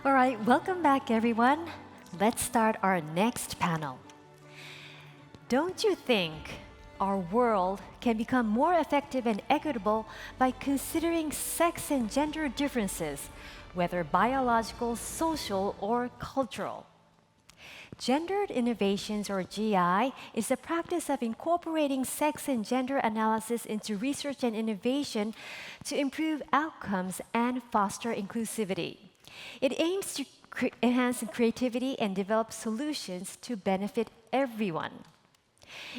All right, welcome back, everyone. Let's start our next panel. Don't you think our world can become more effective and equitable by considering sex and gender differences, whether biological, social, or cultural? Gendered innovations, or GI, is the practice of incorporating sex and gender analysis into research and innovation to improve outcomes and foster inclusivity. It aims to enhance creativity and develop solutions to benefit everyone.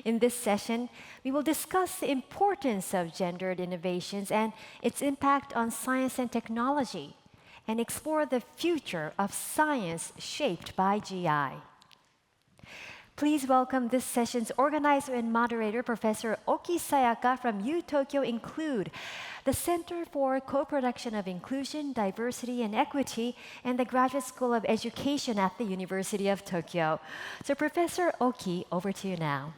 In this session, we will discuss the importance of gendered innovations and its impact on science and technology, and explore the future of science shaped by GI. Please welcome this session's organizer and moderator, Professor OKI Sayaka from UTokyo include the Center for Co-Production of Inclusion, Diversity, and Equity, and the Graduate School of Education at the University of Tokyo. So Professor Oki, over to you now.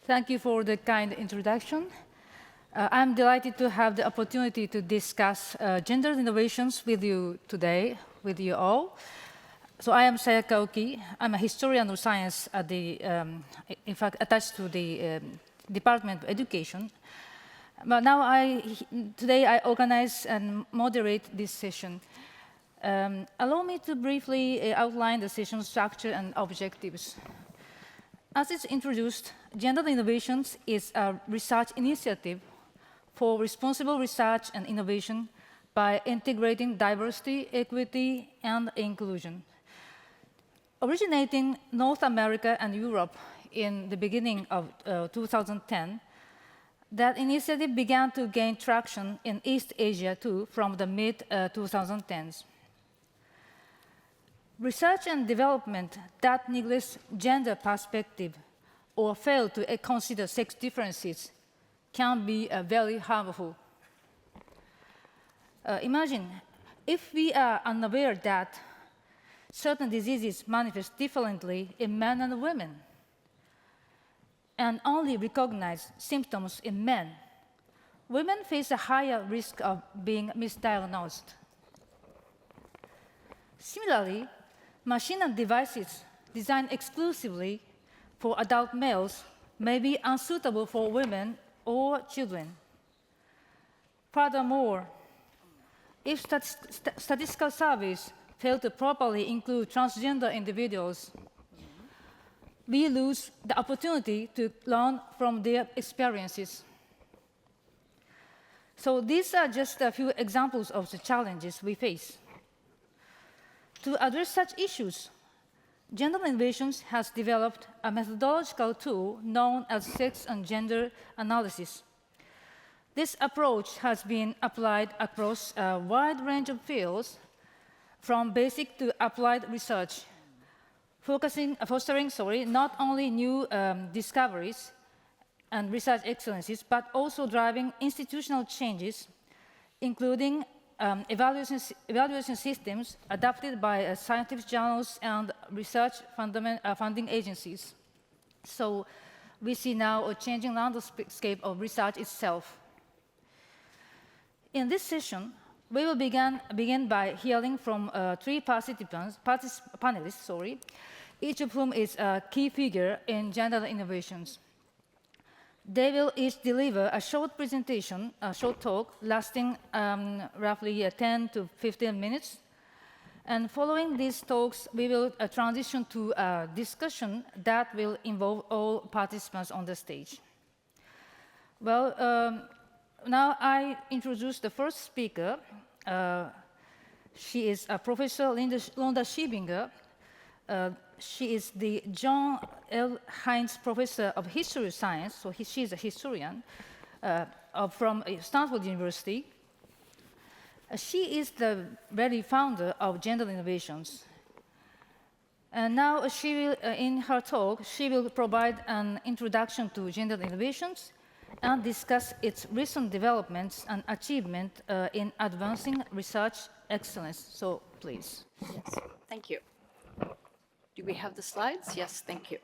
Thank you for the kind introduction. I'm delighted to have the opportunity to discuss gender innovations with you today, with you all. So I am Sayaka Oki. I'm a historian of science at the, in fact, attached to the Department of Education. But now today I organize and moderate this session. Allow me to briefly outline the session structure and objectives. As it's introduced, Gender Innovations is a research initiative for responsible research and innovation by integrating diversity, equity, and inclusion. Originating North America and Europe in the beginning of 2010, that initiative began to gain traction in East Asia too from the mid-2010s. Research and development that neglects gender perspective or fail to consider sex differences can be very harmful. Imagine if we are unaware that certain diseases manifest differently in men and women, and only recognize symptoms in men. Women face a higher risk of being misdiagnosed. Similarly, machine and devices designed exclusively for adult males may be unsuitable for women or children. Furthermore, if statistical surveys fail to properly include transgender individuals, we lose the opportunity to learn from their experiences. So these are just a few examples of the challenges we face. To address such issues, Gender Innovations has developed a methodological tool known as sex and gender analysis. This approach has been applied across a wide range of fields, from basic to applied research, fostering not only new discoveries and research excellences, but also driving institutional changes, including evaluation systems adopted by scientific journals and research funding agencies. So we see now a changing landscape of research itself. In this session, we will begin by hearing from three panelists, each of whom is a key figure in gender innovations. They will each deliver a short presentation, a short talk, lasting roughly 10 to 15 minutes. And following these talks, we will transition to a discussion that will involve all participants on the stage. Well, now I introduce the first speaker. She is Professor Londa Schiebinger. She is the John L. Hinds Professor of History of Science, so she is a historian from Stanford University. She is the very founder of Gender Innovations. And now she will, in her talk, she will provide an introduction to Gender Innovations and discuss its recent developments and achievement in advancing research excellence. So please. Yes, thank you. Do we have the slides? Yes, thank you.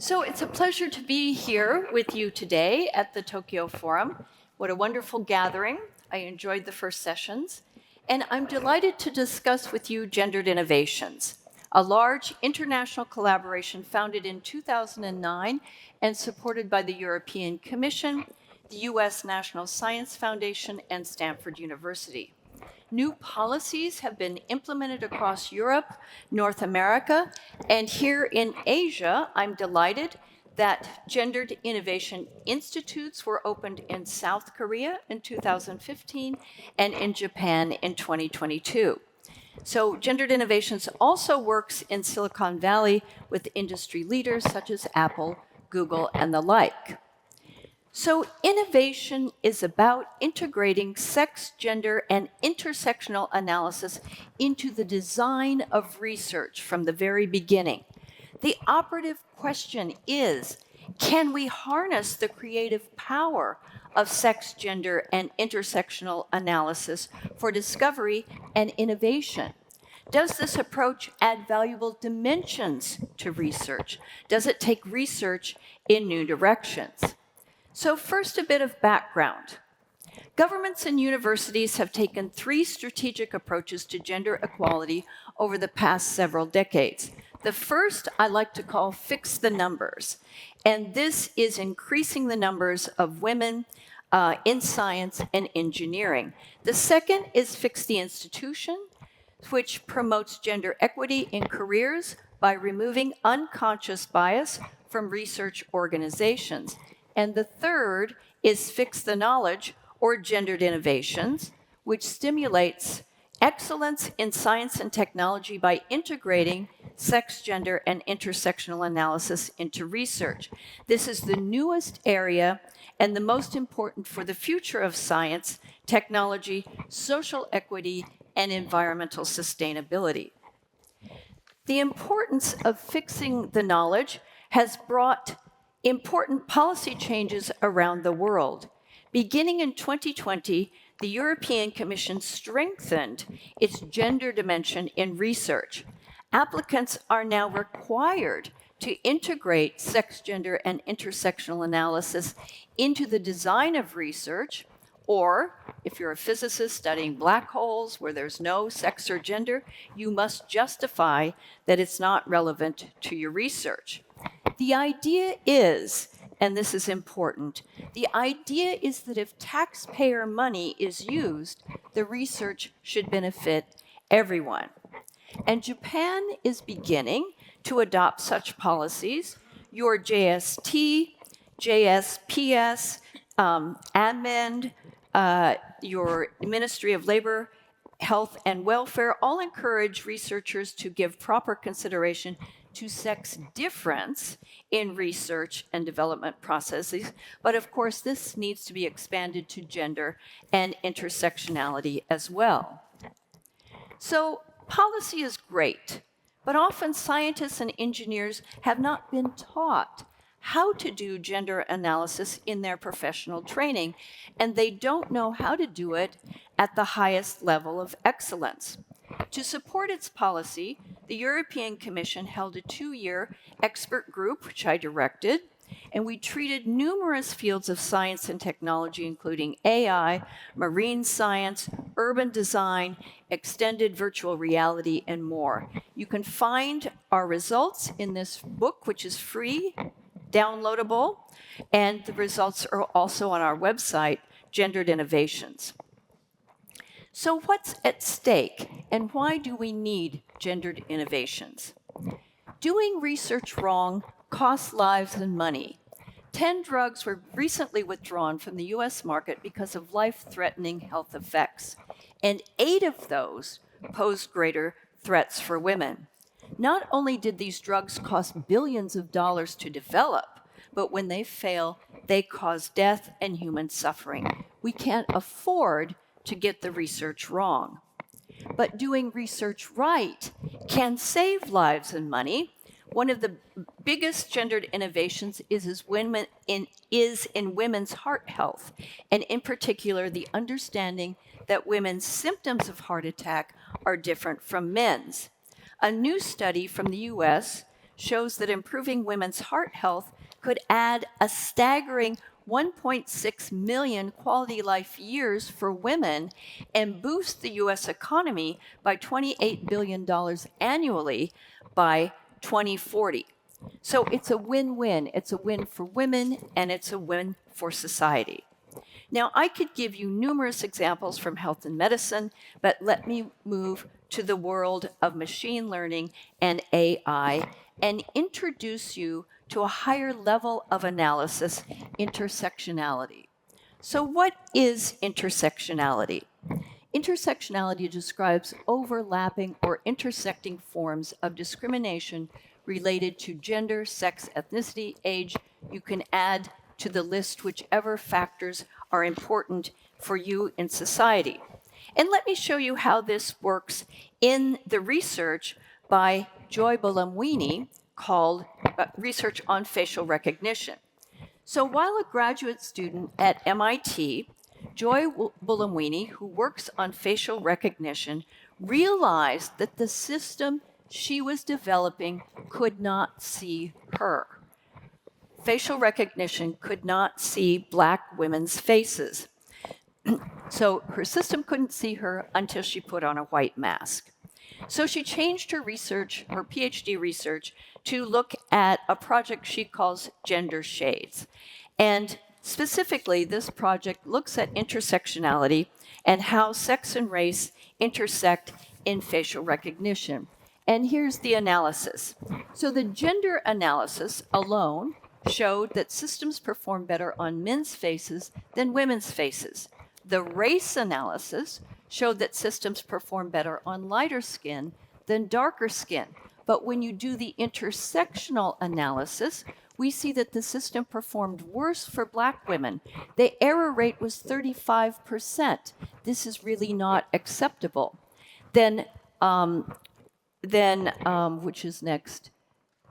So it's a pleasure to be here with you today at the Tokyo Forum. What a wonderful gathering. I enjoyed the first sessions. And I'm delighted to discuss with you Gendered Innovations, a large international collaboration founded in 2009 and supported by the European Commission, the US National Science Foundation, and Stanford University. New policies have been implemented across Europe, North America, and here in Asia, I'm delighted that Gendered Innovation Institutes were opened in South Korea in 2015 and in Japan in 2022. So Gendered Innovations also works in Silicon Valley with industry leaders such as Apple, Google, and the like. So innovation is about integrating sex, gender, and intersectional analysis into the design of research from the very beginning. The operative question is, can we harness the creative power of sex, gender, and intersectional analysis for discovery and innovation? Does this approach add valuable dimensions to research? Does it take research in new directions? So first, a bit of background. Governments and universities have taken 3 strategic approaches to gender equality over the past several decades. The first I like to call fix the numbers, and this is increasing the numbers of women in science and engineering. The second is fix the institution, which promotes gender equity in careers by removing unconscious bias from research organizations. And the third is fix the knowledge, or gendered innovations, which stimulates excellence in science and technology by integrating sex, gender, and intersectional analysis into research. This is the newest area and the most important for the future of science, technology, social equity, and environmental sustainability. The importance of fixing the knowledge has brought important policy changes around the world. Beginning in 2020, the European Commission strengthened its gender dimension in research. Applicants are now required to integrate sex, gender, and intersectional analysis into the design of research, or if you're a physicist studying black holes where there's no sex or gender, you must justify that it's not relevant to your research. The idea is, and this is important, the idea is that if taxpayer money is used, the research should benefit everyone. And Japan is beginning to adopt such policies. Your JST, JSPS, AMEND, your Ministry of Labor, Health and Welfare all encourage researchers to give proper consideration to sex difference in research and development processes. But of course, this needs to be expanded to gender and intersectionality as well. So policy is great, but often scientists and engineers have not been taught how to do gender analysis in their professional training, and they don't know how to do it at the highest level of excellence. To support its policy, the European Commission held a 2-year expert group, which I directed, and we treated numerous fields of science and technology, including AI, marine science, urban design, extended virtual reality, and more. You can find our results in this book, which is free, downloadable, and the results are also on our website, Gendered Innovations. So what's at stake, and why do we need gendered innovations? Doing research wrong costs lives and money. 10 drugs were recently withdrawn from the US market because of life-threatening health effects, and 8 of those pose greater threats for women. Not only did these drugs cost billions of dollars to develop, but when they fail, they cause death and human suffering. We can't afford to get the research wrong. But doing research right can save lives and money. One of the biggest gendered innovations is in women's heart health, and in particular, the understanding that women's symptoms of heart attack are different from men's. A new study from the US shows that improving women's heart health could add a staggering 1.6 million quality life years for women and boost the US economy by $28 billion annually by 2040. So it's a win-win. It's a win for women and it's a win for society. Now, I could give you numerous examples from health and medicine, but let me move to the world of machine learning and AI and introduce you to a higher level of analysis, intersectionality. So what is intersectionality? Intersectionality describes overlapping or intersecting forms of discrimination related to gender, sex, ethnicity, age. You can add to the list whichever factors are important for you in society. And let me show you how this works in the research by Joy Buolamwini called Research on Facial Recognition. So while a graduate student at MIT, Joy Buolamwini, who works on facial recognition, realized that the system she was developing could not see her. Facial recognition could not see Black women's faces. So her system couldn't see her until she put on a white mask. So she changed her research, her PhD research, to look at a project she calls Gender Shades. And specifically, this project looks at intersectionality and how sex and race intersect in facial recognition. And here's the analysis. So the gender analysis alone showed that systems perform better on men's faces than women's faces. The race analysis showed that systems perform better on lighter skin than darker skin. But when you do the intersectional analysis, we see that the system performed worse for Black women. The error rate was 35%. This is really not acceptable. Then which is next?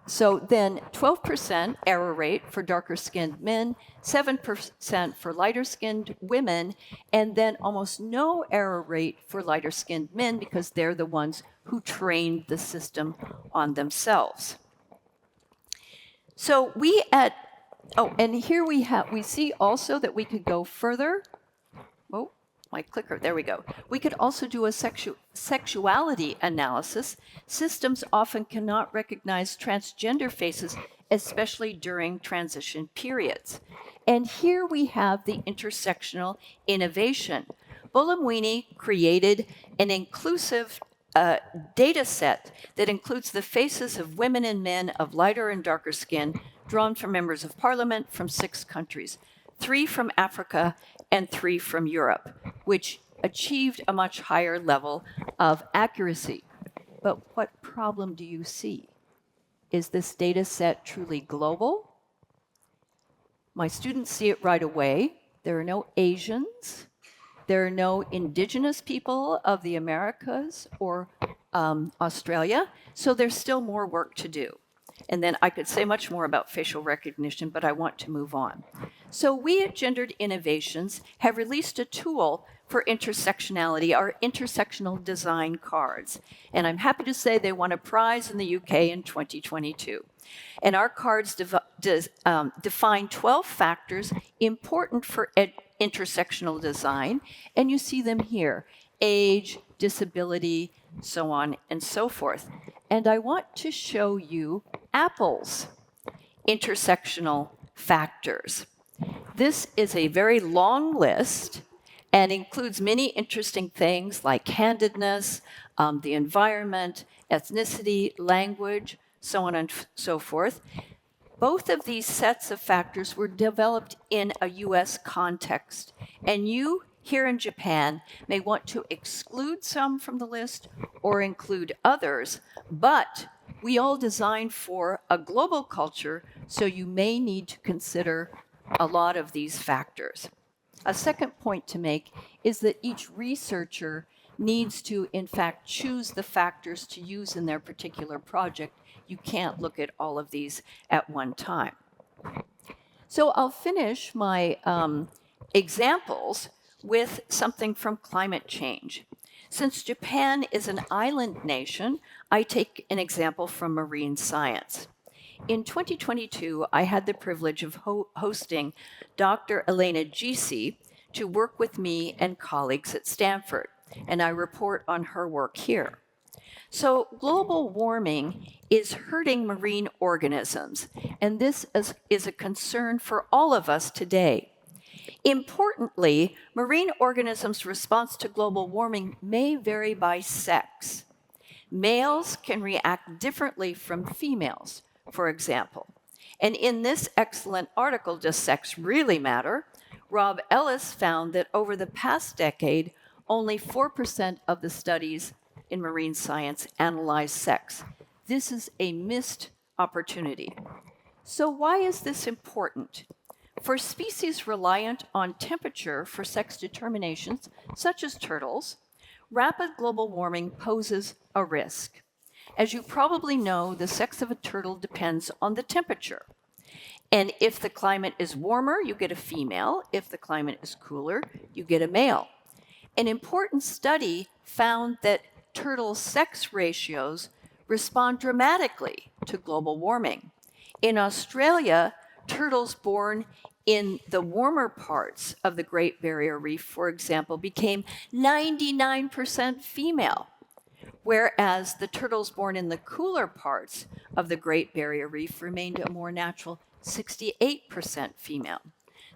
So then 12% error rate for darker skinned men, 7% for lighter skinned women, and then almost no error rate for lighter skinned men because they're the ones who trained the system on themselves. So and here we see also that we could go further. Oh, my clicker, there we go. We could also do a sexuality analysis. Systems often cannot recognize transgender faces, especially during transition periods. And here we have the intersectional innovation. Buolamwini created an inclusive data set that includes the faces of women and men of lighter and darker skin, drawn from members of parliament from 6 countries, 3 from Africa and 3 from Europe, which achieved a much higher level of accuracy. But what problem do you see? Is this data set truly global? My students see it right away. There are no Asians. There are no indigenous people of the Americas or Australia, so there's still more work to do. And then I could say much more about facial recognition, but I want to move on. So we at Gendered Innovations have released a tool for intersectionality, our intersectional design cards. And I'm happy to say they won a prize in the UK in 2022. And our cards define 12 factors important for intersectional design, and you see them here: age, disability, so on and so forth. And I want to show you Apple's intersectional factors. This is a very long list and includes many interesting things like handedness, the environment, ethnicity, language, so on and so forth. Both of these sets of factors were developed in a US context, and you here in Japan may want to exclude some from the list or include others, but we all design for a global culture, so you may need to consider a lot of these factors. A second point to make is that each researcher needs to, in fact, choose the factors to use in their particular project. You can't look at all of these at one time. So I'll finish my examples with something from climate change. Since Japan is an island nation, I take an example from marine science. In 2022, I had the privilege of hosting Dr. Elena Gysi to work with me and colleagues at Stanford, and I report on her work here. So global warming is hurting marine organisms, and this is a concern for all of us today. Importantly, marine organisms' response to global warming may vary by sex. Males can react differently from females, for example. And in this excellent article, Does Sex Really Matter?, Rob Ellis found that over the past decade, only 4% of the studies in marine science analyze sex. This is a missed opportunity. So why is this important? For species reliant on temperature for sex determinations, such as turtles, rapid global warming poses a risk. As you probably know, the sex of a turtle depends on the temperature. And if the climate is warmer, you get a female. If the climate is cooler, you get a male. An important study found that turtle sex ratios respond dramatically to global warming. In Australia, turtles born in the warmer parts of the Great Barrier Reef, for example, became 99% female, whereas the turtles born in the cooler parts of the Great Barrier Reef remained a more natural 68% female.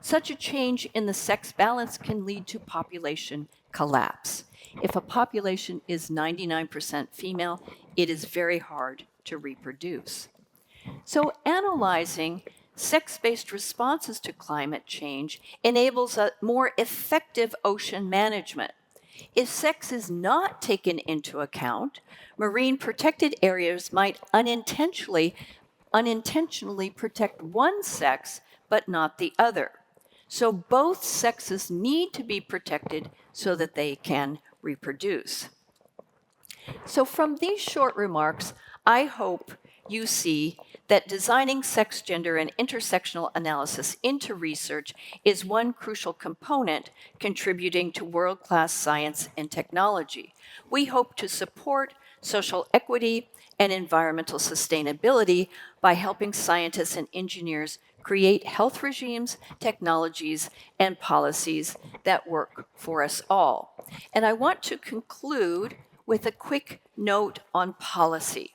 Such a change in the sex balance can lead to population collapse. If a population is 99% female, it is very hard to reproduce. So analyzing sex-based responses to climate change enables a more effective ocean management. If sex is not taken into account, marine protected areas might unintentionally protect one sex but not the other. So both sexes need to be protected so that they can reproduce. So from these short remarks, I hope you see that designing sex, gender, and intersectional analysis into research is one crucial component contributing to world-class science and technology. We hope to support social equity and environmental sustainability by helping scientists and engineers create health regimes, technologies, and policies that work for us all. And I want to conclude with a quick note on policy.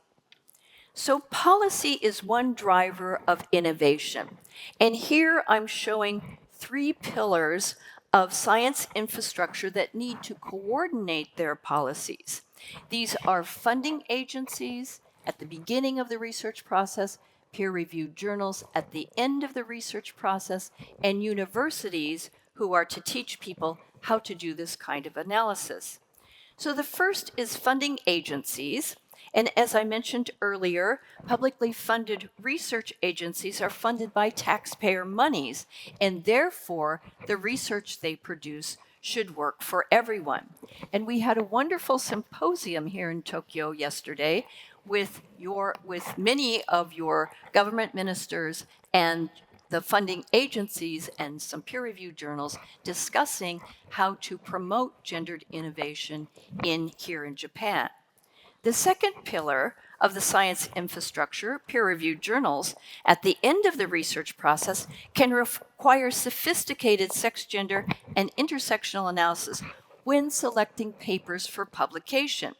So policy is one driver of innovation. And here I'm showing 3 pillars of science infrastructure that need to coordinate their policies. These are funding agencies at the beginning of the research process, peer-reviewed journals at the end of the research process, and universities who are to teach people how to do this kind of analysis. So the first is funding agencies. And as I mentioned earlier, publicly funded research agencies are funded by taxpayer monies, and therefore the research they produce should work for everyone. And we had a wonderful symposium here in Tokyo yesterday with many of your government ministers and the funding agencies and some peer-reviewed journals discussing how to promote gendered innovation here in Japan. The second pillar of the science infrastructure, peer-reviewed journals, at the end of the research process can require sophisticated sex, gender, and intersectional analysis when selecting papers for publication.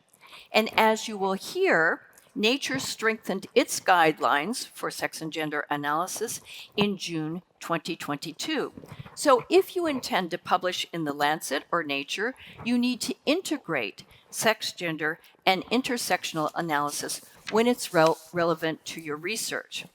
And as you will hear, Nature strengthened its guidelines for sex and gender analysis in June 2022. So if you intend to publish in The Lancet or Nature, you need to integrate sex, gender, and intersectional analysis when it's relevant to your research.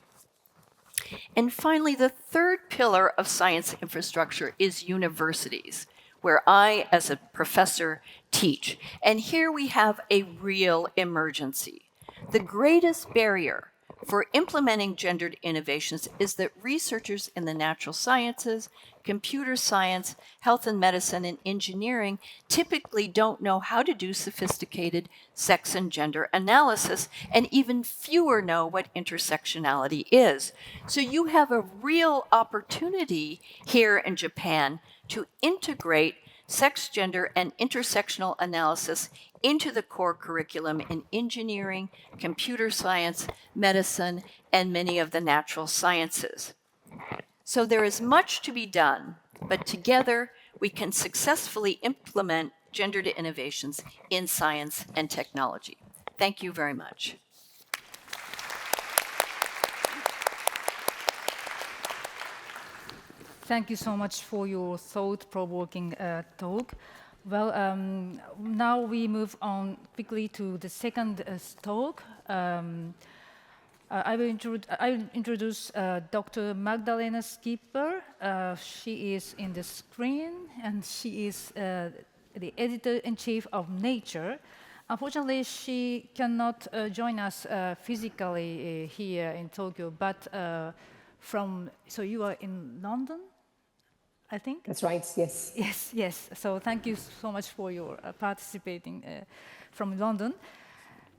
And finally, the third pillar of science infrastructure is universities, where I, as a professor, teach. And here we have a real emergency. The greatest barrier for implementing gendered innovations is that researchers in the natural sciences, computer science, health and medicine, and engineering typically don't know how to do sophisticated sex and gender analysis, and even fewer know what intersectionality is. So you have a real opportunity here in Japan to integrate sex, gender, and intersectional analysis into the core curriculum in engineering, computer science, medicine, and many of the natural sciences. So there is much to be done, but together we can successfully implement gendered innovations in science and technology. Thank you very much. Thank you so much for your thought-provoking talk. Well, now we move on quickly to the second talk. I will introduce Dr. Magdalena SKIPPER. She is in the screen, and she is the editor-in-chief of Nature. Unfortunately, she cannot join us physically here in Tokyo, but so you are in London, I think? That's right, yes. Yes. So thank you so much for your participating from London.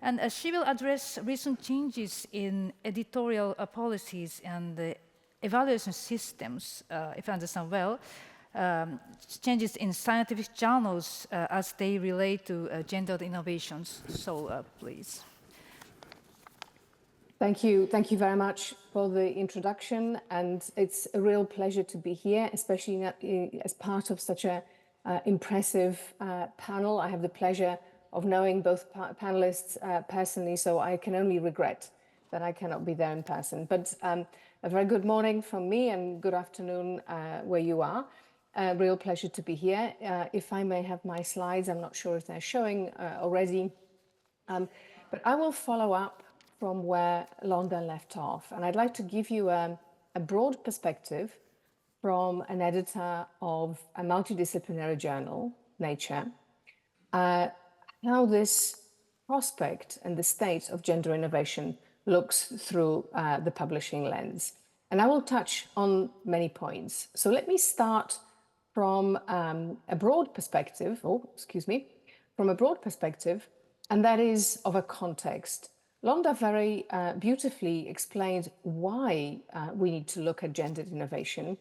And she will address recent changes in editorial policies and evaluation systems, if I understand well, changes in scientific journals as they relate to gendered innovations. So please. Thank you very much for the introduction, and it's a real pleasure to be here, especially as part of such an impressive panel. I have the pleasure of knowing both panelists personally, so I can only regret that I cannot be there in person. But a very good morning from me and good afternoon where you are. A real pleasure to be here. If I may have my slides, I'm not sure if they're showing already, but I will follow up from where Londa left off. And I'd like to give you a broad perspective from an editor of a multidisciplinary journal, Nature, how this prospect and the state of gender innovation looks through the publishing lens. And I will touch on many points. So let me start from a broad perspective, and that is of a context. Londa very beautifully explained why we need to look at gendered innovation.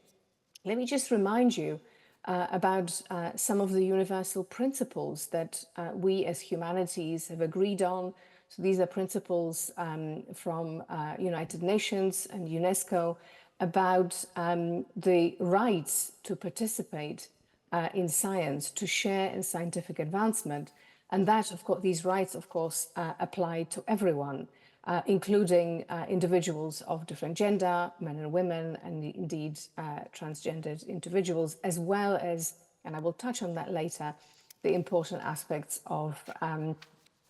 Let me just remind you about some of the universal principles that we as humanities have agreed on. So these are principles from United Nations and UNESCO about the rights to participate in science, to share in scientific advancement. And that, of course, these rights, of course, apply to everyone, including individuals of different gender, men and women, and indeed transgendered individuals, as well as, and I will touch on that later, the important aspects of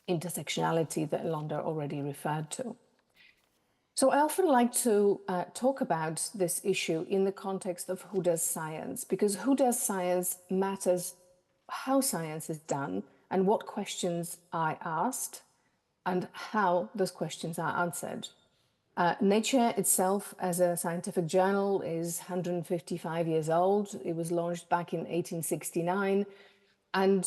intersectionality that Londa already referred to. So I often like to talk about this issue in the context of who does science, because who does science matters how science is done and what questions are asked and how those questions are answered. Nature itself as a scientific journal is 155 years old. It was launched back in 1869. And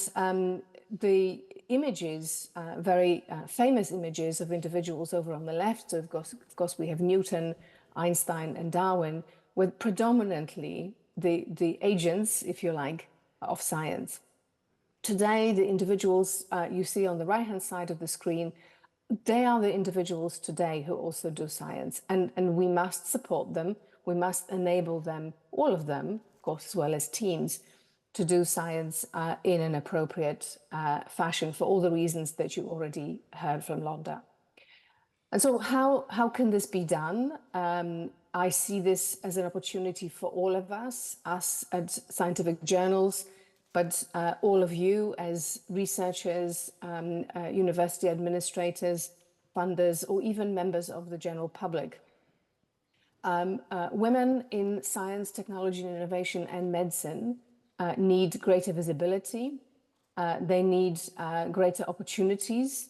the images, very famous images of individuals over on the left, so of course we have Newton, Einstein, and Darwin, were predominantly the agents, if you like, of science. Today, the individuals you see on the right-hand side of the screen, they are the individuals today who also do science. And we must support them. We must enable them, all of them, of course, as well as teams, to do science in an appropriate fashion for all the reasons that you already heard from Londa. And so how can this be done? I see this as an opportunity for all of us at scientific journals, but all of you as researchers, university administrators, funders, or even members of the general public. Women in science, technology, and innovation and medicine need greater visibility. They need greater opportunities.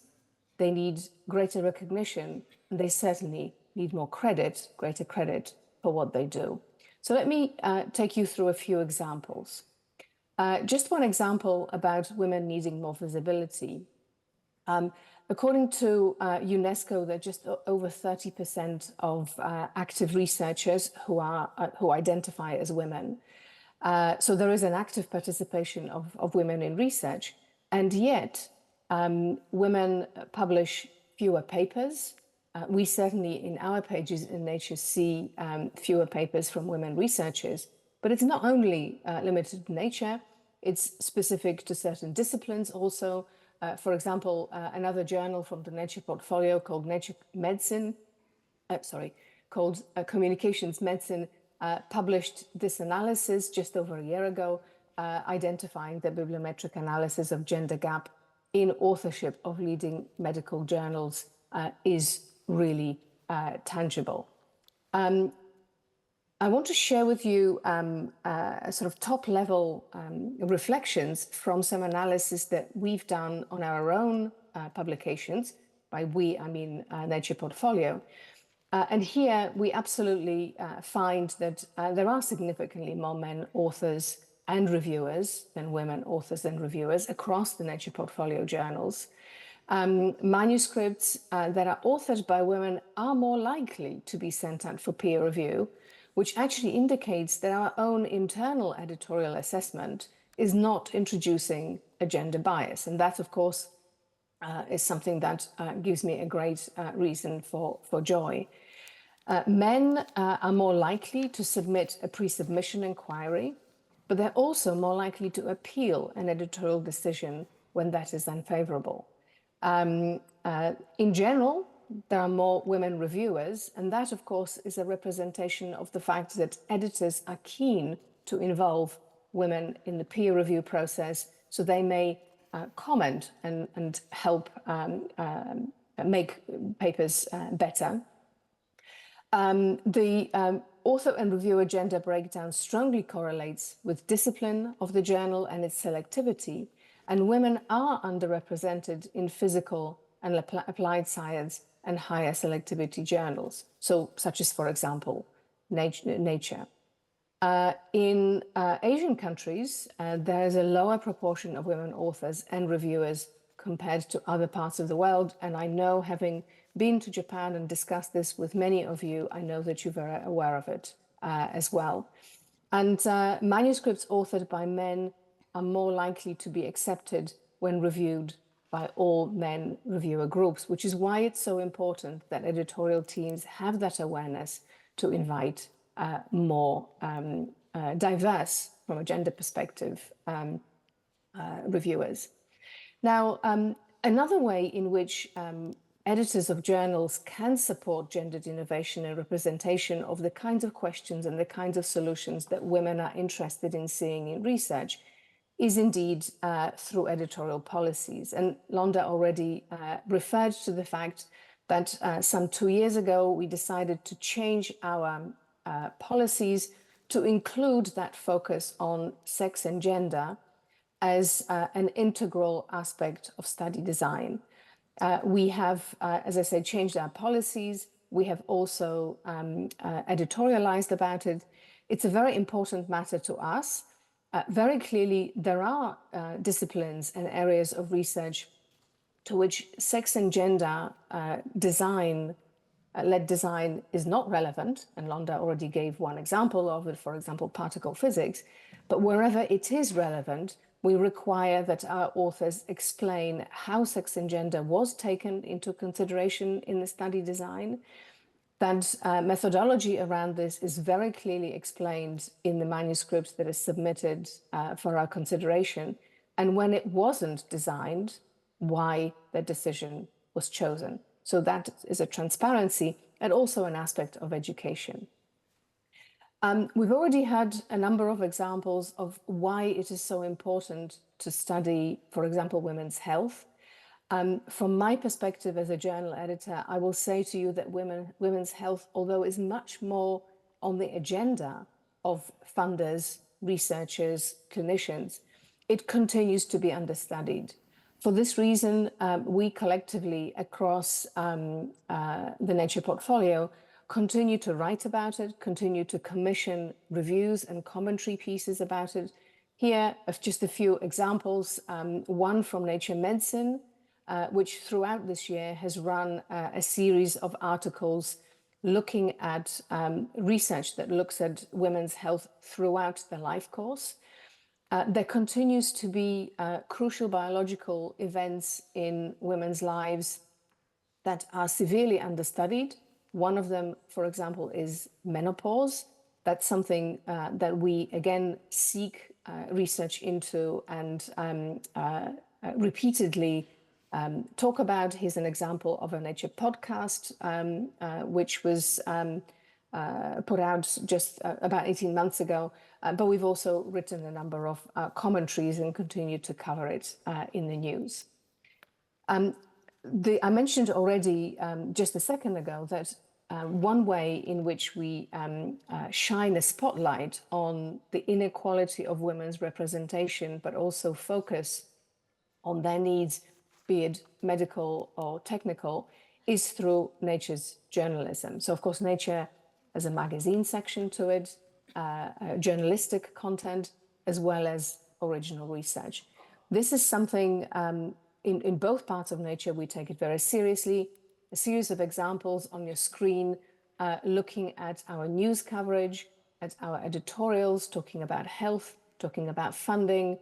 They need greater recognition. And they certainly need more credit, greater credit for what they do. So let me take you through a few examples. Just one example about women needing more visibility. According to UNESCO, there are just over 30% of active researchers who identify as women. So there is an active participation of women in research, and yet women publish fewer papers. We certainly in our pages in Nature see fewer papers from women researchers, but it's not only limited to Nature, it's specific to certain disciplines also. For example, another journal from the Nature portfolio called Nature Medicine, called Communications Medicine, published this analysis just over a year ago, identifying the bibliometric analysis of gender gap in authorship of leading medical journals is really tangible. I want to share with you sort of top-level reflections from some analysis that we've done on our own publications. By we, I mean Nature Portfolio. And here we absolutely find that there are significantly more men authors and reviewers than women authors and reviewers across the Nature Portfolio journals. Manuscripts that are authored by women are more likely to be sent out for peer review, which actually indicates that our own internal editorial assessment is not introducing a gender bias. And that, of course, is something that gives me a great reason for joy. Men are more likely to submit a pre-submission inquiry, but they're also more likely to appeal an editorial decision when that is unfavorable. In general, there are more women reviewers, and that, of course, is a representation of the fact that editors are keen to involve women in the peer review process, so they may comment and help make papers better. The author and reviewer gender breakdown strongly correlates with discipline of the journal and its selectivity, and women are underrepresented in physical and applied science and higher selectivity journals, so such as, for example, Nature. In Asian countries, there is a lower proportion of women authors and reviewers compared to other parts of the world, and I know, having been to Japan and discussed this with many of you, I know that you're very aware of it as well. And manuscripts authored by men are more likely to be accepted when reviewed by all men reviewer groups, which is why it's so important that editorial teams have that awareness to invite more diverse, from a gender perspective, reviewers. Now, another way in which editors of journals can support gendered innovation and representation of the kinds of questions and the kinds of solutions that women are interested in seeing in research is indeed through editorial policies. And Londa already referred to the fact that some 2 years ago, we decided to change our policies to include that focus on sex and gender as an integral aspect of study design. We have, as I said, changed our policies. We have also editorialized about it. It's a very important matter to us. Very clearly, there are disciplines and areas of research to which sex and gender led design is not relevant, and Londa already gave one example of it, for example, particle physics. But wherever it is relevant, we require that our authors explain how sex and gender was taken into consideration in the study design. That methodology around this is very clearly explained in the manuscript that is submitted for our consideration, and when it wasn't designed, why the decision was chosen. So that is a transparency and also an aspect of education. We've already had a number of examples of why it is so important to study, for example, women's health. From my perspective as a journal editor, I will say to you that women's health, although is much more on the agenda of funders, researchers, clinicians, it continues to be understudied. For this reason, we collectively across the Nature portfolio continue to write about it, continue to commission reviews and commentary pieces about it. Here are just a few examples. One from Nature Medicine, which throughout this year has run a series of articles looking at research that looks at women's health throughout the life course. There continues to be crucial biological events in women's lives that are severely understudied. One of them, for example, is menopause. That's something that we, again, seek research into and repeatedly talk about. Here's an example of a Nature podcast, which was put out just about 18 months ago. But we've also written a number of commentaries and continue to cover it in the news. I mentioned already just a second ago that one way in which we shine a spotlight on the inequality of women's representation, but also focus on their needs, be it medical or technical, is through Nature's journalism. So, of course, Nature has a magazine section to it, journalistic content, as well as original research. This is something in both parts of Nature we take it very seriously. A series of examples on your screen looking at our news coverage, at our editorials, talking about health, talking about funding,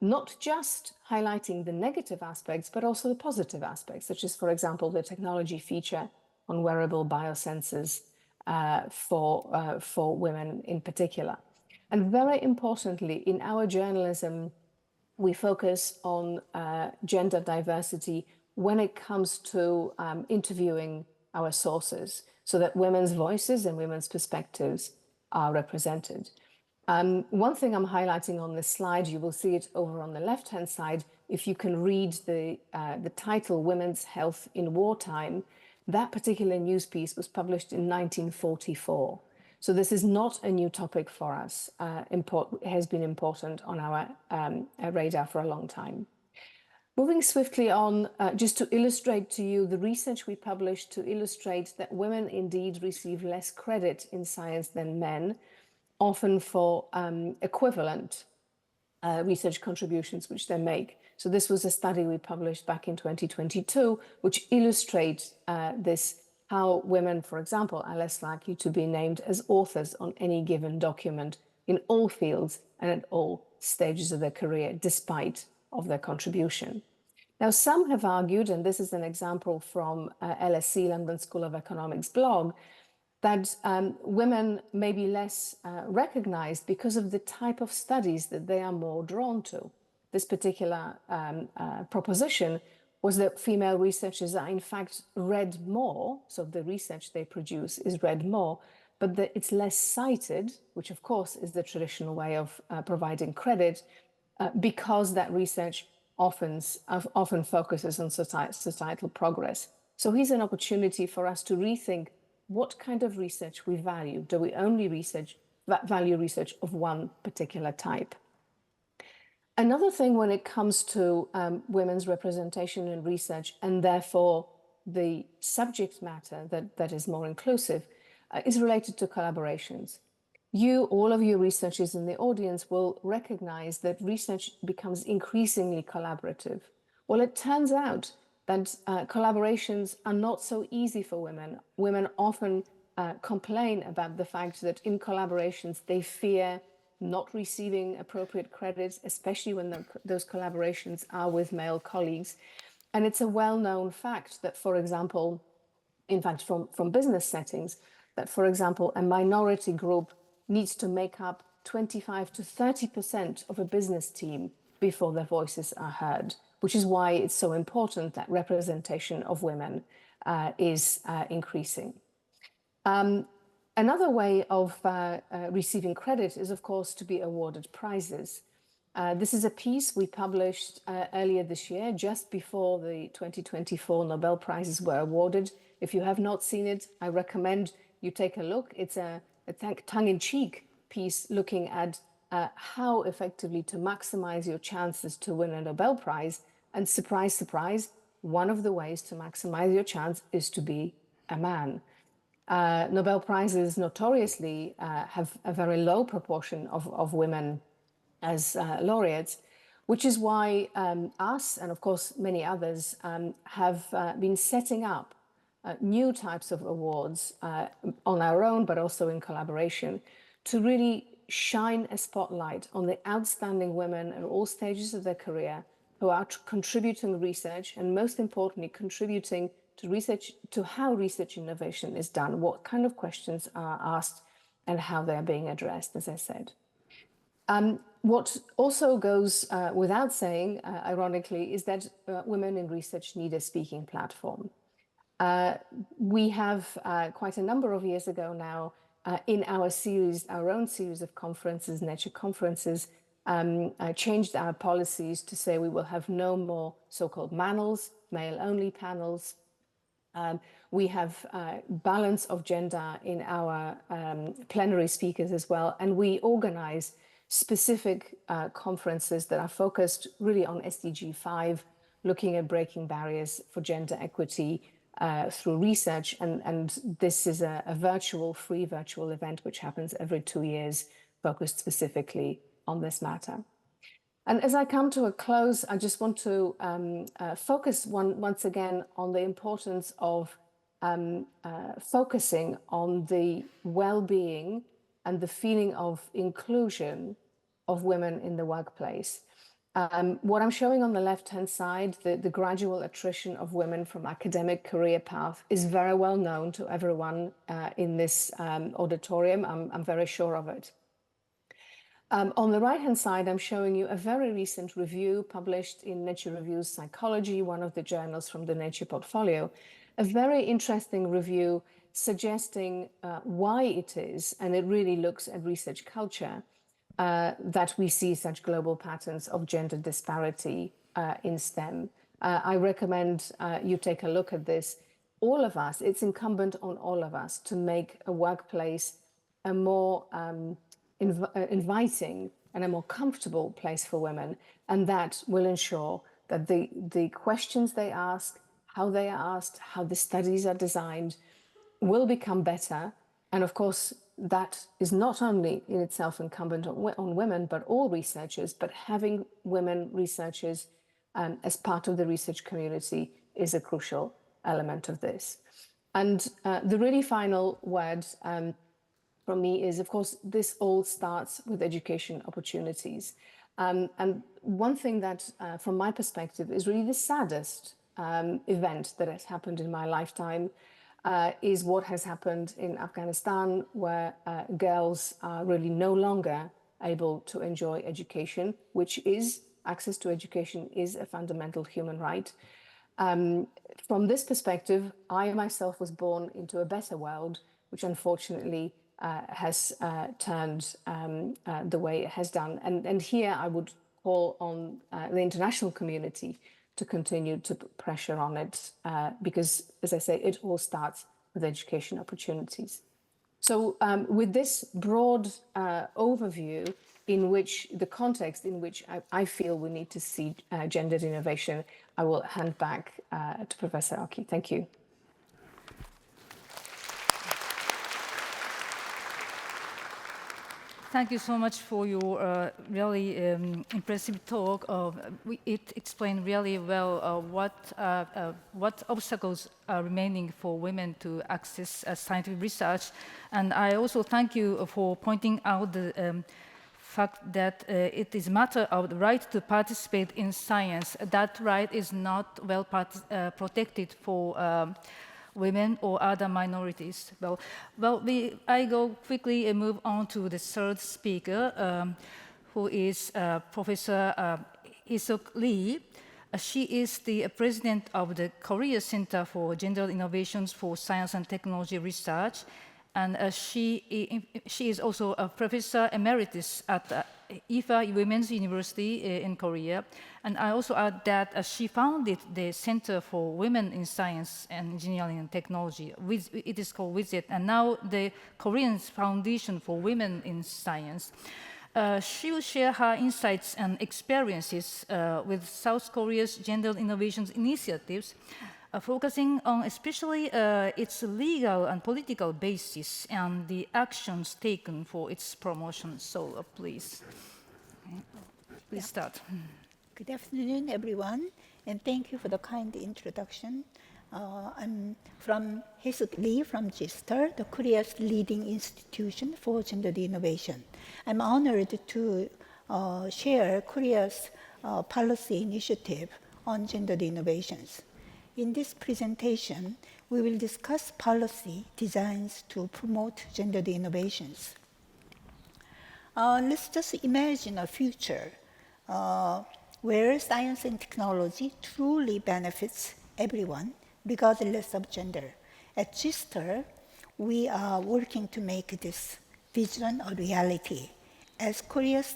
not just highlighting the negative aspects, but also the positive aspects, such as, for example, the technology feature on wearable biosensors for women in particular. And very importantly, in our journalism, we focus on gender diversity when it comes to interviewing our sources, so that women's voices and women's perspectives are represented. One thing I'm highlighting on this slide, you will see it over on the left-hand side. If you can read the title, Women's Health in Wartime, that particular news piece was published in 1944. So this is not a new topic for us. It has been important on our radar for a long time. Moving swiftly on, just to illustrate to you the research we published to illustrate that women indeed receive less credit in science than men, often for equivalent research contributions which they make. So this was a study we published back in 2022, which illustrates this, how women, for example, are less likely to be named as authors on any given document in all fields and at all stages of their career, despite of their contribution. Now, some have argued, and this is an example from LSE, London School of Economics blog, that women may be less recognized because of the type of studies that they are more drawn to. This particular proposition was that female researchers are in fact read more, so the research they produce is read more, but that it's less cited, which of course is the traditional way of providing credit, because that research often focuses on societal progress. So here's an opportunity for us to rethink what kind of research we value. Do we only value research of one particular type? Another thing when it comes to women's representation in research, and therefore the subject matter that is more inclusive, is related to collaborations. All of you researchers in the audience will recognize that research becomes increasingly collaborative. Well, it turns out that collaborations are not so easy for women. Women often complain about the fact that in collaborations they fear not receiving appropriate credits, especially when those collaborations are with male colleagues. And it's a well-known fact that, for example, in fact, from business settings, that, for example, a minority group needs to make up 25 to 30% of a business team before their voices are heard, which is why it's so important that representation of women is increasing. Another way of receiving credit is, of course, to be awarded prizes. This is a piece we published earlier this year, just before the 2024 Nobel Prizes were awarded. If you have not seen it, I recommend you take a look. It's a tongue-in-cheek piece looking at how effectively to maximize your chances to win a Nobel Prize. And surprise, surprise, one of the ways to maximize your chance is to be a man. Nobel Prizes notoriously have a very low proportion of women as laureates, which is why us, and of course many others, have been setting up new types of awards on our own, but also in collaboration, to really shine a spotlight on the outstanding women at all stages of their career who are contributing research, and most importantly, contributing to research, to how research innovation is done, what kind of questions are asked, and how they're being addressed, as I said. What also goes without saying, ironically, is that women in research need a speaking platform. We have, quite a number of years ago now, in our series, our own series of conferences, Nature conferences, changed our policies to say we will have no more so-called manels, male-only panels. We have balance of gender in our plenary speakers as well, and we organize specific conferences that are focused really on SDG 5, looking at breaking barriers for gender equity through research. And this is a free virtual event which happens every 2 years, focused specifically on this matter. And as I come to a close, I just want to focus once again on the importance of focusing on the well-being and the feeling of inclusion of women in the workplace. What I'm showing on the left-hand side, the gradual attrition of women from academic career path, is very well known to everyone in this auditorium. I'm very sure of it. On the right-hand side, I'm showing you a very recent review published in Nature Reviews Psychology, one of the journals from the Nature portfolio. A very interesting review suggesting why it is, and it really looks at research culture, that we see such global patterns of gender disparity in STEM. I recommend you take a look at this. All of us, it's incumbent on all of us to make a workplace a more inviting and a more comfortable place for women, and that will ensure that the questions they ask, how they are asked, how the studies are designed, will become better. And of course, that is not only in itself incumbent on women, but all researchers, but having women researchers as part of the research community is a crucial element of this. And the really final word from me is, of course, this all starts with education opportunities. And one thing that, from my perspective, is really the saddest event that has happened in my lifetime is what has happened in Afghanistan, where girls are really no longer able to enjoy education, which is, access to education is a fundamental human right. From this perspective, I myself was born into a better world, which unfortunately has turned the way it has done. And here I would call on the international community to continue to put pressure on it, because, as I say, it all starts with education opportunities. So with this broad overview, in which the context in which I feel we need to see gendered innovation, I will hand back to Professor Oki. Thank you. Thank you so much for your really impressive talk. It explained really well what obstacles are remaining for women to access scientific research. And I also thank you for pointing out the fact that it is a matter of the right to participate in science. That right is not well protected for women or other minorities. I go quickly and move on to the third speaker, who is Professor Heisook Lee. She is the president of the Korea Center for Gender Innovations for Science and Technology Research, and she is also a professor emeritus at IFA Women's University in Korea. And I also add that she founded the Center for Women in Science and Engineering and Technology. It is called WISET, and now the Korean Foundation for Women in Science. She will share her insights and experiences with South Korea's gender innovations initiatives, focusing on especially its legal and political basis and the actions taken for its promotion. So please start. Good afternoon, everyone, and thank you for the kind introduction. I'm from Heisook Lee from GISTER, the Korea's leading institution for gendered innovation. I'm honored to share Korea's policy initiative on gendered innovations. In this presentation, we will discuss policy designs to promote gendered innovations. Let's just imagine a future where science and technology truly benefits everyone, regardless of gender. At GISTER, we are working to make this vision a reality. As Korea's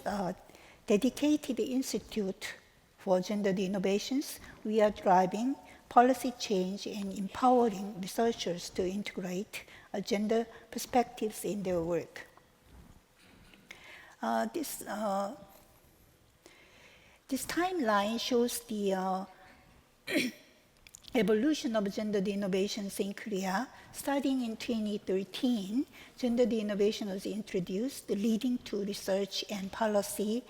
dedicated institute for gendered innovations, we are driving policy change and empowering researchers to integrate gender perspectives in their work. This timeline shows the evolution of gendered innovations in Korea. Starting in 2013, gendered innovation was introduced, leading to research and policy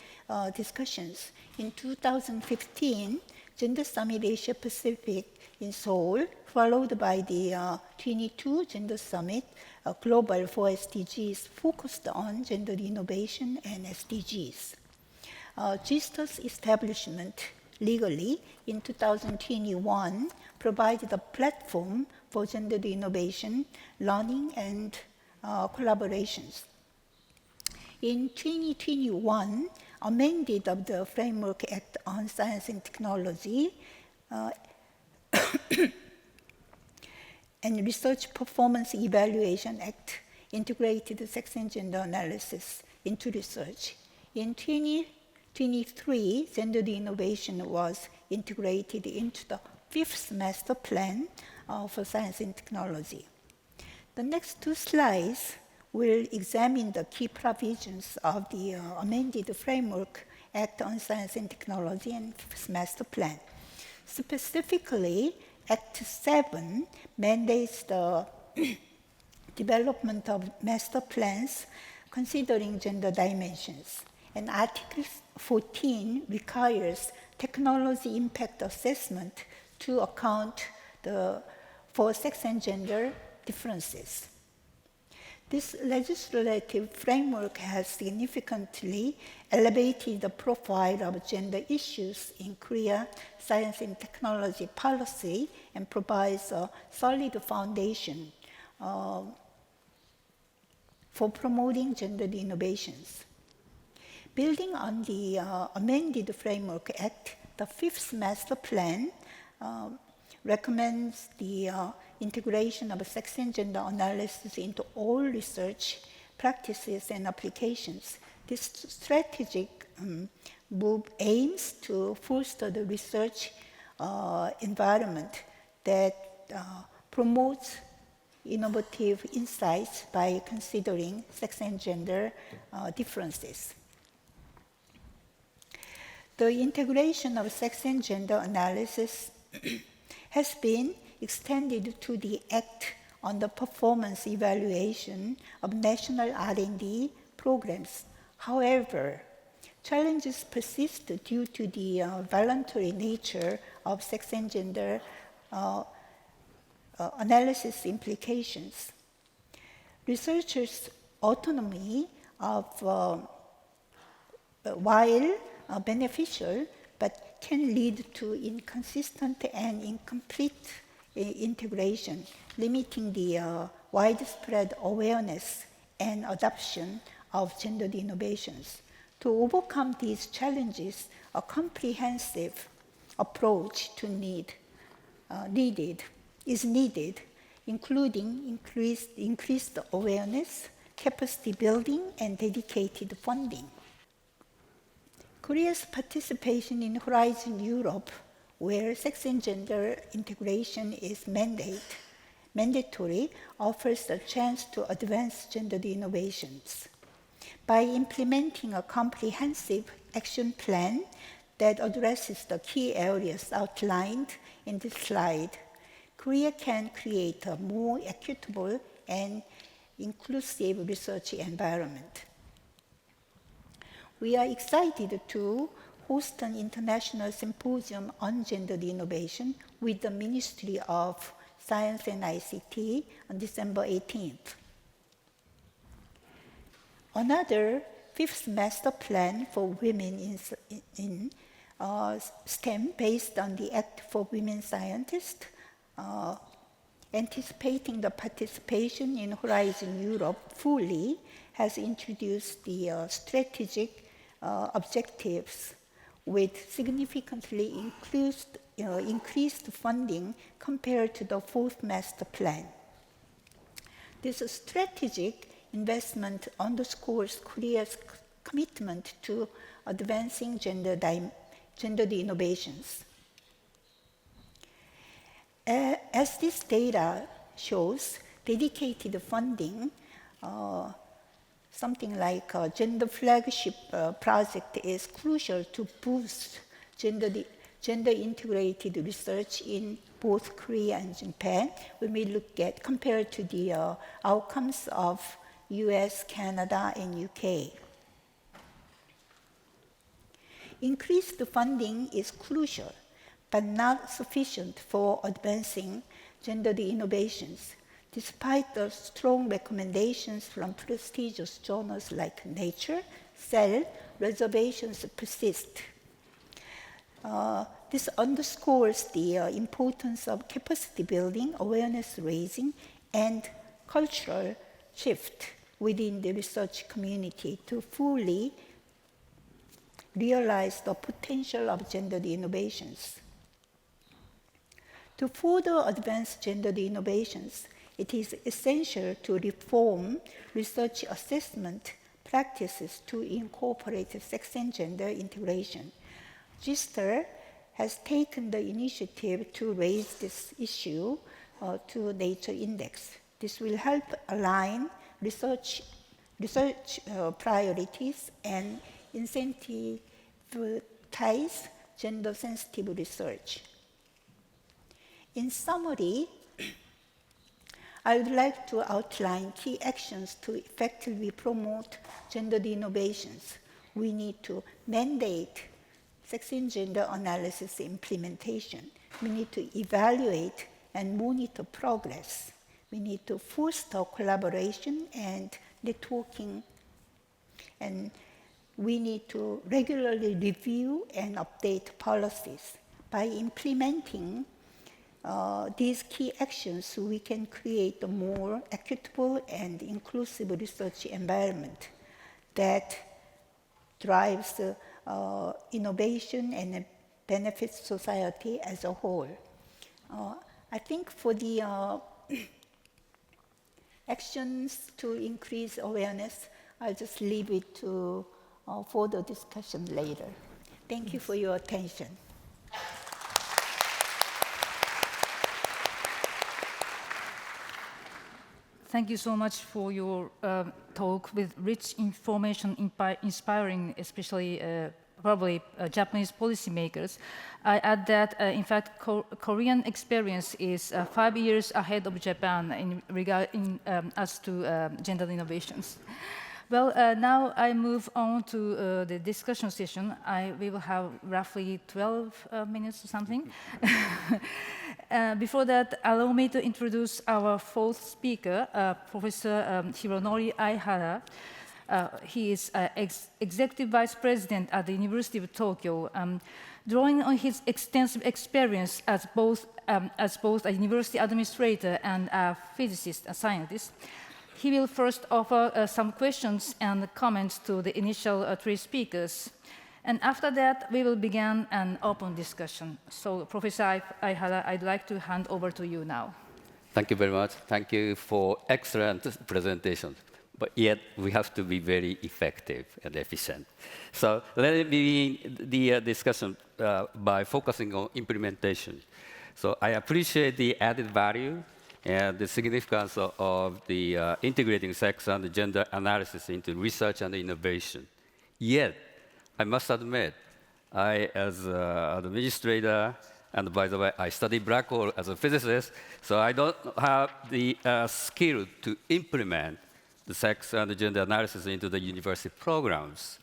discussions. In 2015, Gender Summit Asia Pacific in Seoul, followed by the 22 Gender Summit Global for SDGs, focused on gendered innovation and SDGs. GISTER's establishment legally in 2021 provided a platform for gendered innovation, learning, and collaborations. In 2021, amended of the Framework Act on Science and Technology and Research Performance Evaluation Act integrated sex and gender analysis into research. In 2023, gendered innovation was integrated into the 5th master plan for science and technology. The next two slides will examine the key provisions of the amended Framework Act on Science and Technology and 5th master plan. Specifically, Act 7 mandates the development of master plans considering gender dimensions. And Article 14 requires technology impact assessment to account for sex and gender differences. This legislative framework has significantly elevated the profile of gender issues in Korea science and technology policy and provides a solid foundation for promoting gendered innovations. Building on the amended Framework Act, the 5th master plan recommends the integration of sex and gender analysis into all research practices and applications. This strategic move aims to foster the research environment that promotes innovative insights by considering sex and gender differences. The integration of sex and gender analysis has been extended to the Act on the Performance Evaluation of National R&D programs. However, challenges persist due to the voluntary nature of sex and gender analysis implications. Researchers' autonomy while beneficial, but can lead to inconsistent and incomplete integration, limiting the widespread awareness and adoption of gendered innovations. To overcome these challenges, a comprehensive approach is needed, including increased awareness, capacity building, and dedicated funding. Korea's participation in Horizon Europe, where sex and gender integration is mandatory, offers a chance to advance gendered innovations. By implementing a comprehensive action plan that addresses the key areas outlined in this slide, Korea can create a more equitable and inclusive research environment. We are excited to host an international symposium on gendered innovation with the Ministry of Science and ICT on December 18th. Another fifth master plan for women in STEM, based on the Act for Women Scientists, anticipating the participation in Horizon Europe fully, has introduced the strategic objectives with significantly increased funding compared to the fourth master plan. This strategic investment underscores Korea's commitment to advancing gendered innovations. As this data shows, dedicated funding, something like a gender flagship project, is crucial to boost gender-integrated research in both Korea and Japan when we look at compared to the outcomes of US, Canada, and UK. Increased funding is crucial, but not sufficient for advancing gendered innovations. Despite the strong recommendations from prestigious journals like Nature, Cell, reservations persist. This underscores the importance of capacity building, awareness raising, and cultural shift within the research community to fully realize the potential of gendered innovations. To further advance gendered innovations, it is essential to reform research assessment practices to incorporate sex and gender integration. GISTER has taken the initiative to raise this issue to Nature Index. This will help align research priorities and incentivize gender-sensitive research. In summary, I would like to outline key actions to effectively promote gendered innovations. We need to mandate sex and gender analysis implementation. We need to evaluate and monitor progress. We need to foster collaboration and networking. And we need to regularly review and update policies. By implementing these key actions, we can create a more equitable and inclusive research environment that drives innovation and benefits society as a whole. I think for the actions to increase awareness, I'll just leave it to further discussion later. Thank you for your attention. Thank you so much for your talk with rich information, inspiring, especially probably Japanese policymakers. I add that, in fact, Korean experience is 5 years ahead of Japan as to gender innovations. Well, now I move on to the discussion session. We will have roughly 12 minutes or something. Before that, allow me to introduce our fourth speaker, Professor Hironori Aihara. He is Executive Vice President at the University of Tokyo. Drawing on his extensive experience as both a university administrator and a physicist and scientist, he will first offer some questions and comments to the initial three speakers. And after that, we will begin an open discussion. So, Professor Aihara, I'd like to hand over to you now. Thank you very much. Thank you for excellent presentation. But yet, we have to be very effective and efficient. So let me begin the discussion by focusing on implementation. So I appreciate the added value and the significance of the integrating sex and gender analysis into research and innovation. Yet, I must admit, as an administrator, and by the way, I study black hole as a physicist, so I don't have the skill to implement the sex and gender analysis into the university programs.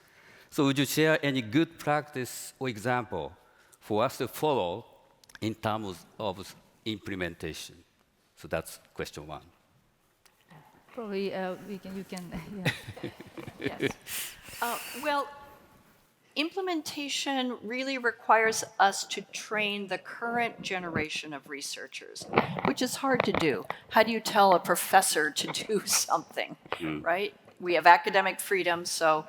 So would you share any good practice or example for us to follow in terms of implementation? So that's question one. Probably you can, yeah. Yes. Well, implementation really requires us to train the current generation of researchers, which is hard to do. How do you tell a professor to do something, right? We have academic freedom, so,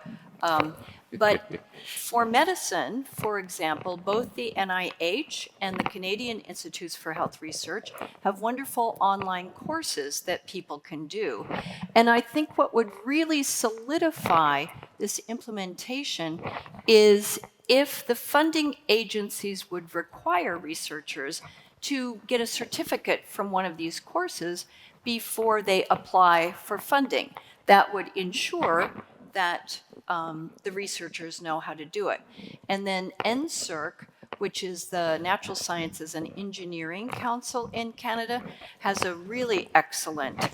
but for medicine, for example, both the NIH and the Canadian Institutes for Health Research have wonderful online courses that people can do. And I think what would really solidify this implementation is if the funding agencies would require researchers to get a certificate from one of these courses before they apply for funding. That would ensure that the researchers know how to do it. And then NSERC, which is the Natural Sciences and Engineering Council in Canada, has a really excellent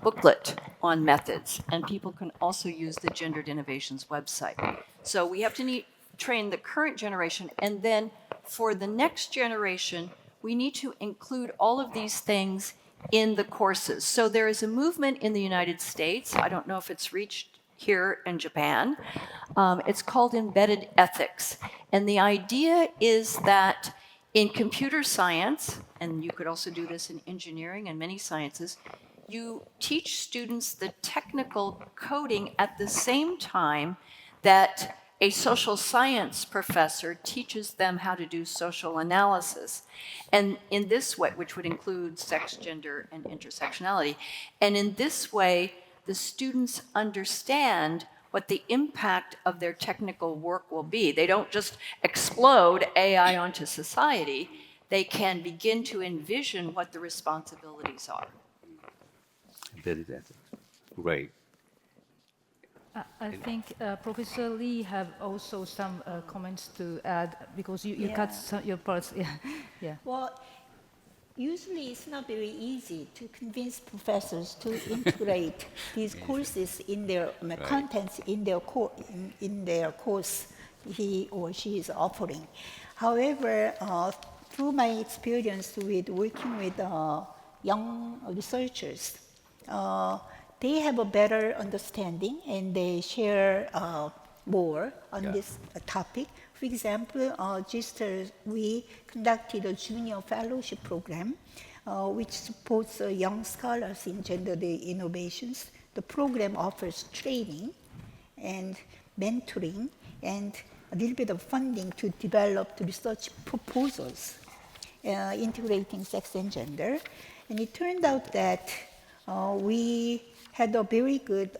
booklet on methods, and people can also use the Gendered Innovations website. So we have to train the current generation, and then for the next generation, we need to include all of these things in the courses. So there is a movement in the United States, I don't know if it's reached here in Japan, it's called embedded ethics. And the idea is that in computer science, and you could also do this in engineering and many sciences, you teach students the technical coding at the same time that a social science professor teaches them how to do social analysis. And in this way, which would include sex, gender, and intersectionality, and in this way, the students understand what the impact of their technical work will be. They don't just explode AI onto society, they can begin to envision what the responsibilities are. Great. I think Professor Lee have also some comments to add because you cut your parts. Yeah. Yeah. Well, usually it's not very easy to convince professors to integrate these courses in their contents in their course he or she is offering. However, through my experience with working with young researchers, they have a better understanding and they share more on this topic. For example, we conducted a junior fellowship program which supports young scholars in gender innovations. The program offers training and mentoring and a little bit of funding to develop the research proposals integrating sex and gender. And it turned out that we had a very good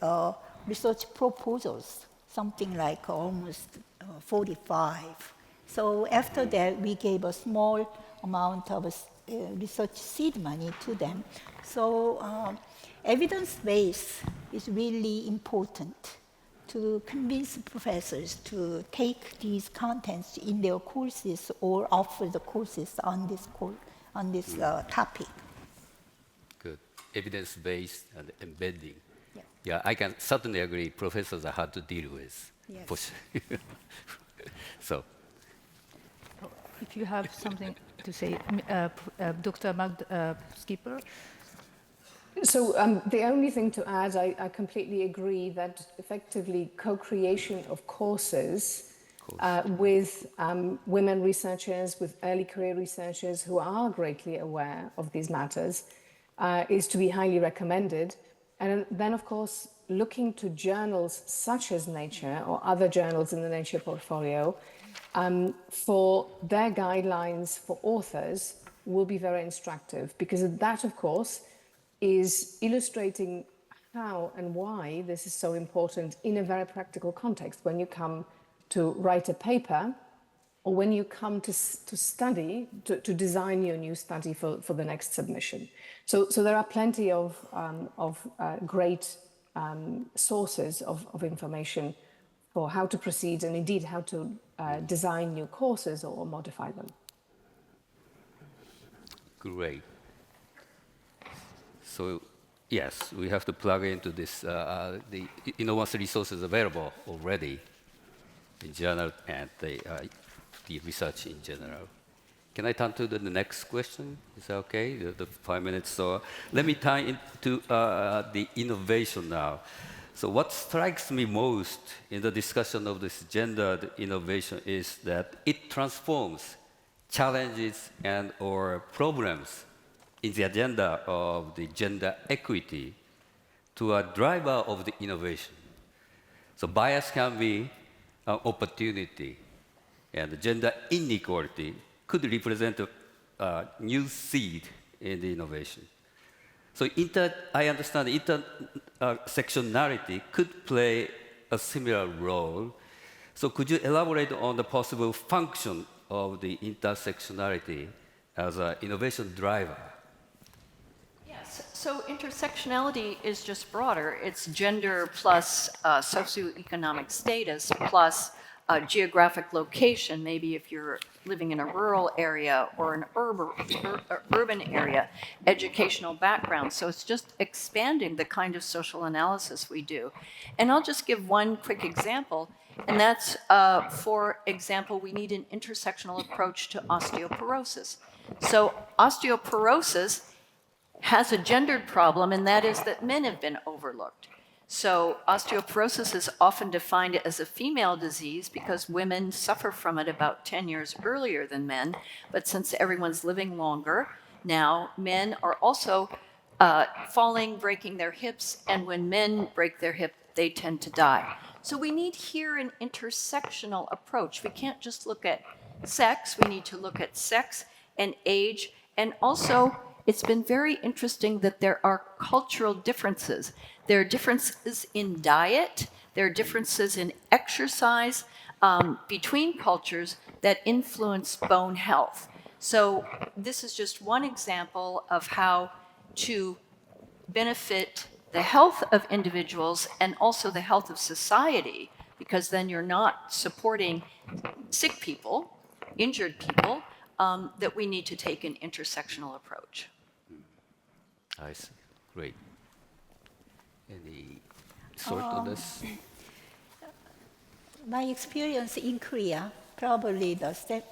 research proposals, something like almost 45. So after that, we gave a small amount of research seed money to them. So evidence base is really important to convince professors to take these contents in their courses or offer the courses on this topic. Good. Evidence-based and embedding. Yeah, I can certainly agree. Professors are hard to deal with. Yes. For sure. So. If you have something to say, Dr. Skipper. So the only thing to add, I completely agree that effectively co-creation of courses with women researchers, with early career researchers who are greatly aware of these matters is to be highly recommended. And then, of course, looking to journals such as Nature or other journals in the Nature portfolio for their guidelines for authors will be very instructive, because that, of course, is illustrating how and why this is so important in a very practical context when you come to write a paper or when you come to study, to design your new study for the next submission. So there are plenty of great sources of information for how to proceed and indeed how to design new courses or modify them. Great. So yes, we have to plug into this, the enormous resources available already. in general and the research in general. Can I turn to the next question? Is that okay? The 5 minutes. So let me tie into the innovation now. So what strikes me most in the discussion of this gendered innovation is that it transforms challenges and or problems in the agenda of the gender equity to a driver of the innovation. So bias can be an opportunity, and gender inequality could represent a new seed in the innovation. So I understand intersectionality could play a similar role. So could you elaborate on the possible function of the intersectionality as an innovation driver? Yes, so intersectionality is just broader. It's gender plus socioeconomic status plus geographic location, maybe if you're living in a rural area or an urban area, educational background. So it's just expanding the kind of social analysis we do. And I'll just give one quick example, and that's, for example, we need an intersectional approach to osteoporosis. So osteoporosis has a gendered problem, and that is that men have been overlooked. So osteoporosis is often defined as a female disease because women suffer from it about 10 years earlier than men. But since everyone's living longer, now men are also falling, breaking their hips, and when men break their hip, they tend to die. So we need here an intersectional approach. We can't just look at sex, we need to look at sex and age, and also it's been very interesting that there are cultural differences. There are differences in diet, there are differences in exercise between cultures that influence bone health. So this is just one example of how to benefit the health of individuals and also the health of society, because then you're not supporting sick people, injured people, that we need to take an intersectional approach. I see. Great. Any sort of this? My experience in Korea, probably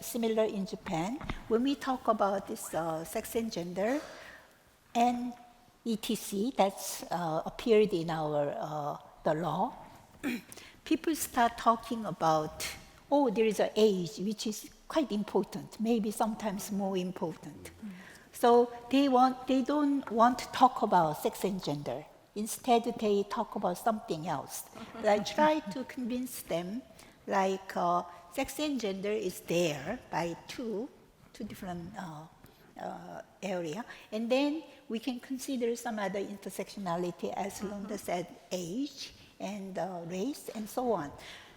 similar in Japan, when we talk about this sex and gender and etc. that's appeared in our the law, people start talking about, oh, there is an age which is quite important, maybe sometimes more important. So they don't want to talk about sex and gender. Instead, they talk about something else. But I try to convince them, like sex and gender is there by two different area, and then we can consider some other intersectionality, as Londa said, age and race and so on.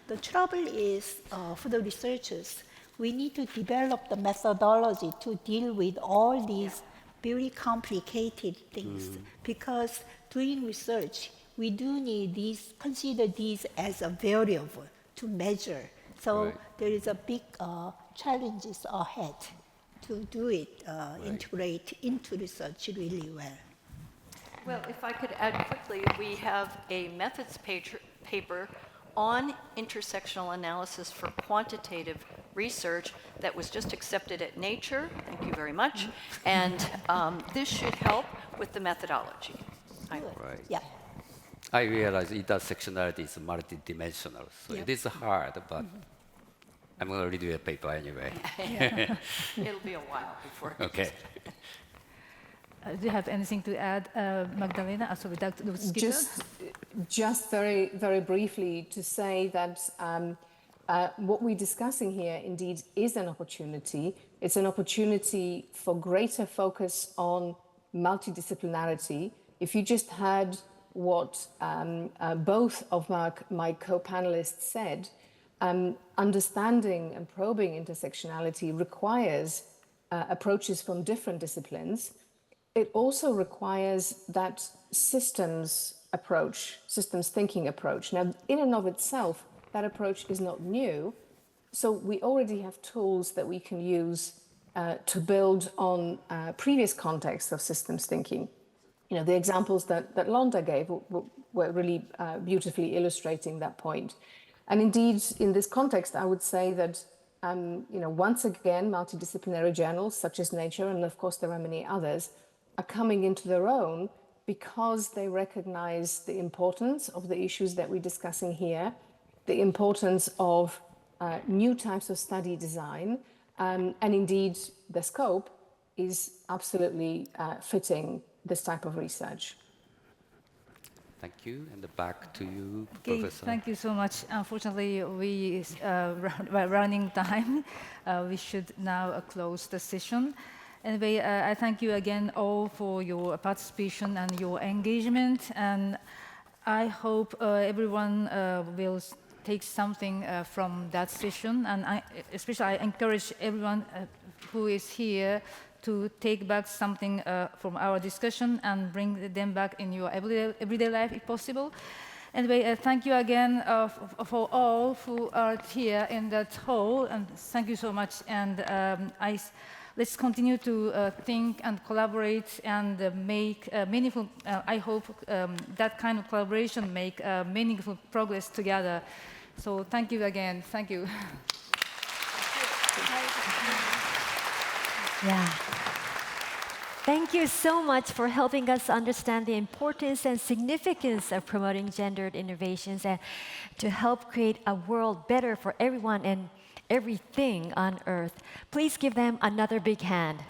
The trouble is, for the researchers, we need to develop the methodology to deal with all these very complicated things, because doing research, we do need these, consider these as a variable to measure. So there is a big challenges ahead to do it, integrate into research really well. Well, if I could add quickly, we have a methods paper on intersectional analysis for quantitative research that was just accepted at Nature. Thank you very much. And this should help with the methodology. Right. Yeah. I realize intersectionality is multidimensional, so it is hard, but I'm going to redo a paper anyway. It'll be a while before. Okay. Do you have anything to add, Magdalena, also with Dr. Skipper? Just very, very briefly to say that what we're discussing here indeed is an opportunity. It's an opportunity for greater focus on multidisciplinarity. If you just had what both of my co-panelists said, understanding and probing intersectionality requires approaches from different disciplines. It also requires that systems approach, systems thinking approach. Now, in and of itself, that approach is not new. So we already have tools that we can use to build on previous contexts of systems thinking. You know, the examples that Londa gave were really beautifully illustrating that point. And indeed, in this context, I would say that once again, multidisciplinary journals such as Nature, and of course there are many others, are coming into their own because they recognize the importance of the issues that we're discussing here, the importance of new types of study design, and indeed the scope is absolutely fitting this type of research. Thank you, and back to you, Okay, Professor. thank you so much. Unfortunately, we are running time. We should now close the session. Anyway, I thank you again all for your participation and your engagement, and I hope everyone will take something from that session, and especially I encourage everyone who is here to take back something from our discussion and bring them back in your everyday life if possible. Anyway, thank you again for all who are here in that hall, and thank you so much. And let's continue to think and collaborate and make meaningful, I hope that kind of collaboration make meaningful progress together. So thank you again. Thank you. Yeah. Thank you so much for helping us understand the importance and significance of promoting gendered innovations and to help create a world better for everyone and everything on Earth. Please give them another big hand.